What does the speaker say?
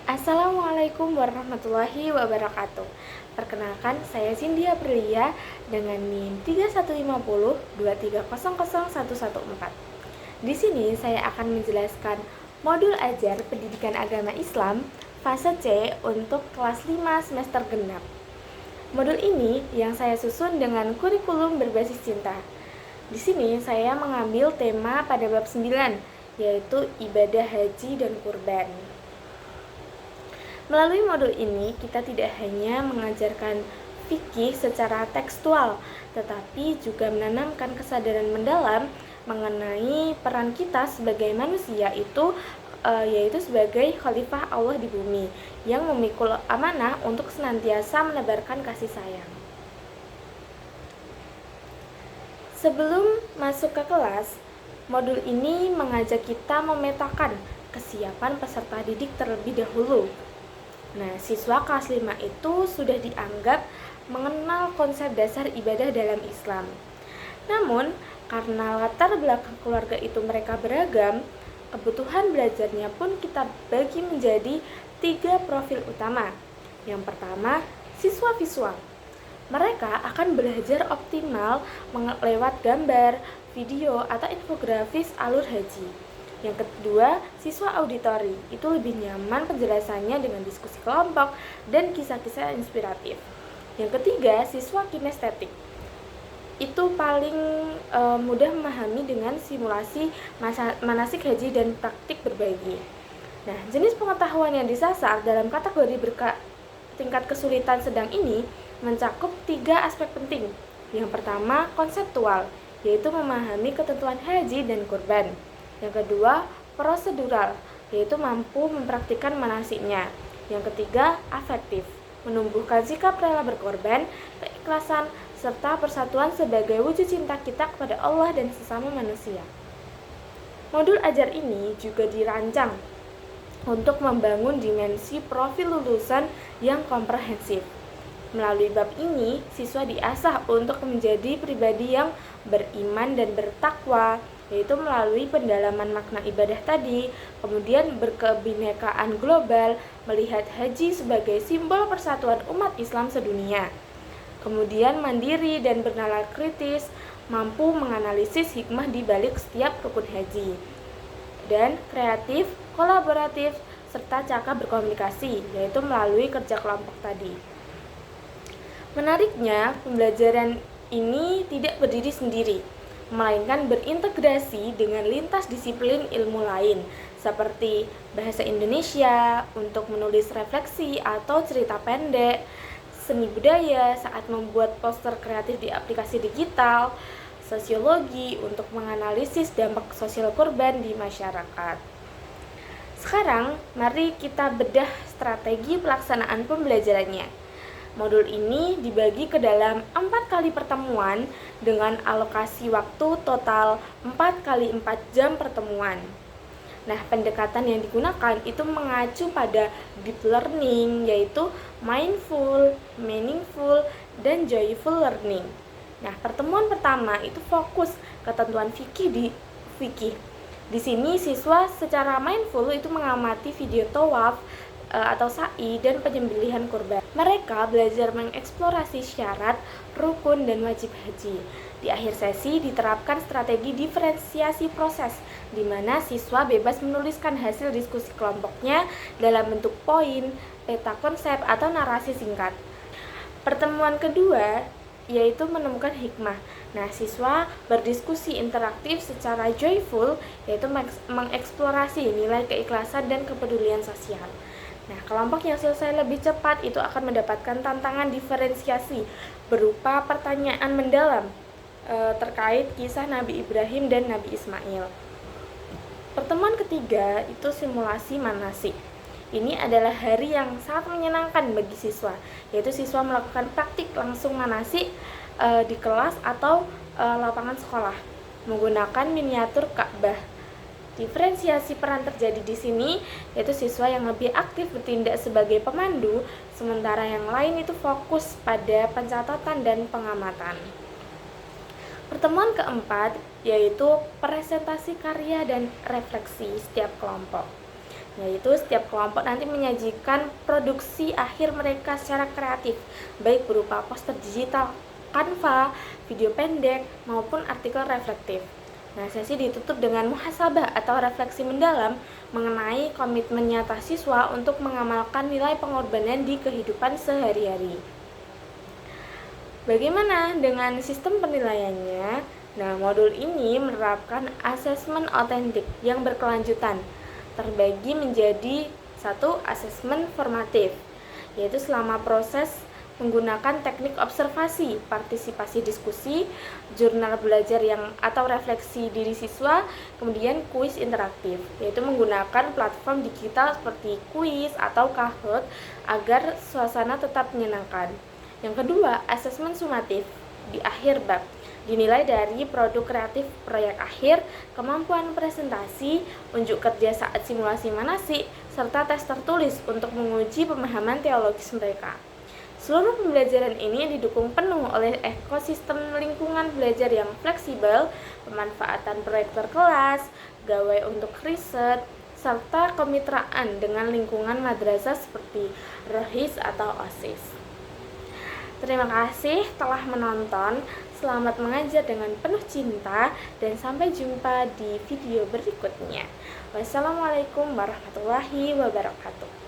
Assalamualaikum warahmatullahi wabarakatuh. Perkenalkan, saya Cindy Aprilia dengan NIM 315023000114. Di sini saya akan menjelaskan modul ajar pendidikan agama Islam fase C untuk kelas 5 semester genap. Modul ini yang saya susun dengan kurikulum berbasis cinta. Di sini saya mengambil tema pada bab 9, yaitu ibadah haji dan kurban. Melalui modul ini, kita tidak hanya mengajarkan fikih secara tekstual, tetapi juga menanamkan kesadaran mendalam mengenai peran kita sebagai manusia yaitu sebagai khalifah Allah di bumi yang memikul amanah untuk senantiasa menebarkan kasih sayang. Sebelum masuk ke kelas, modul ini mengajak kita memetakan kesiapan peserta didik terlebih dahulu. Nah, siswa kelas 5 itu sudah dianggap mengenal konsep dasar ibadah dalam Islam. Namun, karena latar belakang keluarga itu mereka beragam, kebutuhan belajarnya pun kita bagi menjadi 3 profil utama. Yang pertama, siswa visual. Mereka akan belajar optimal lewat gambar, video, atau infografis alur haji. Yang kedua, siswa auditori. Itu lebih nyaman penjelasannya dengan diskusi kelompok dan kisah-kisah inspiratif. Yang ketiga, siswa kinestetik. Itu paling mudah memahami dengan simulasi manasik haji dan praktik berbagi. Nah, jenis pengetahuan yang disasar dalam kategori tingkat kesulitan sedang ini mencakup 3 aspek penting. Yang pertama, konseptual, yaitu memahami ketentuan haji dan kurban. Yang kedua, prosedural, yaitu mampu mempraktikkan manasiknya. Yang ketiga, afektif, menumbuhkan sikap rela berkorban, keikhlasan, serta persatuan sebagai wujud cinta kita kepada Allah dan sesama manusia. Modul ajar ini juga dirancang untuk membangun dimensi profil lulusan yang komprehensif. Melalui bab ini, siswa diasah untuk menjadi pribadi yang beriman dan bertakwa, yaitu melalui pendalaman makna ibadah tadi, kemudian berkebinekaan global, melihat haji sebagai simbol persatuan umat Islam sedunia, kemudian mandiri dan bernalar kritis, mampu menganalisis hikmah di balik setiap rukun haji, dan kreatif, kolaboratif, serta cakap berkomunikasi, yaitu melalui kerja kelompok tadi. Menariknya, pembelajaran ini tidak berdiri sendiri, melainkan berintegrasi dengan lintas disiplin ilmu lain, seperti bahasa Indonesia untuk menulis refleksi atau cerita pendek, seni budaya saat membuat poster kreatif di aplikasi digital, sosiologi untuk menganalisis dampak sosial kurban di masyarakat. Sekarang, mari kita bedah strategi pelaksanaan pembelajarannya. Modul ini dibagi ke dalam 4 kali pertemuan dengan alokasi waktu total 4 kali 4 jam pertemuan. Nah, pendekatan yang digunakan itu mengacu pada deep learning, yaitu mindful, meaningful, dan joyful learning. Nah, pertemuan pertama itu fokus ketentuan fikih. Di sini siswa secara mindful itu mengamati video tawaf atau sa'i dan penyembelihan kurban. Mereka belajar mengeksplorasi syarat, rukun, dan wajib haji. Di akhir sesi diterapkan strategi diferensiasi proses, di mana siswa bebas menuliskan hasil diskusi kelompoknya dalam bentuk poin, peta konsep, atau narasi singkat. Pertemuan kedua yaitu menemukan hikmah. Nah, siswa berdiskusi interaktif secara joyful, yaitu mengeksplorasi nilai keikhlasan dan kepedulian sosial. Nah, kelompok yang selesai lebih cepat itu akan mendapatkan tantangan diferensiasi berupa pertanyaan mendalam terkait kisah Nabi Ibrahim dan Nabi Ismail. Pertemuan ketiga itu simulasi manasik. Ini adalah hari yang sangat menyenangkan bagi siswa, yaitu siswa melakukan praktik langsung manasik di kelas atau lapangan sekolah menggunakan miniatur Ka'bah. Diferensiasi peran terjadi di sini, yaitu siswa yang lebih aktif bertindak sebagai pemandu, sementara yang lain itu fokus pada pencatatan dan pengamatan. Pertemuan keempat yaitu presentasi karya dan refleksi setiap kelompok. yaitu setiap kelompok nanti menyajikan produksi akhir mereka secara kreatif, baik berupa poster digital, Canva, video pendek, maupun artikel reflektif. Nah, sesi ditutup dengan muhasabah atau refleksi mendalam mengenai komitmen nyata siswa untuk mengamalkan nilai pengorbanan di kehidupan sehari-hari. Bagaimana dengan sistem penilaiannya? Nah, modul ini menerapkan asesmen otentik yang berkelanjutan, terbagi menjadi satu asesmen formatif, yaitu selama proses menggunakan teknik observasi, partisipasi diskusi, jurnal belajar atau refleksi diri siswa, kemudian kuis interaktif, yaitu menggunakan platform digital seperti kuis atau Kahoot agar suasana tetap menyenangkan. Yang kedua, asesmen sumatif di akhir bab, dinilai dari produk kreatif proyek akhir, kemampuan presentasi, unjuk kerja saat simulasi manasik, serta tes tertulis untuk menguji pemahaman teologis mereka. Seluruh pembelajaran ini didukung penuh oleh ekosistem lingkungan belajar yang fleksibel, pemanfaatan proyektor kelas, gawai untuk riset, serta kemitraan dengan lingkungan madrasah seperti Rohis atau OSIS. Terima kasih telah menonton. Selamat mengajar dengan penuh cinta dan sampai jumpa di video berikutnya. Wassalamualaikum warahmatullahi wabarakatuh.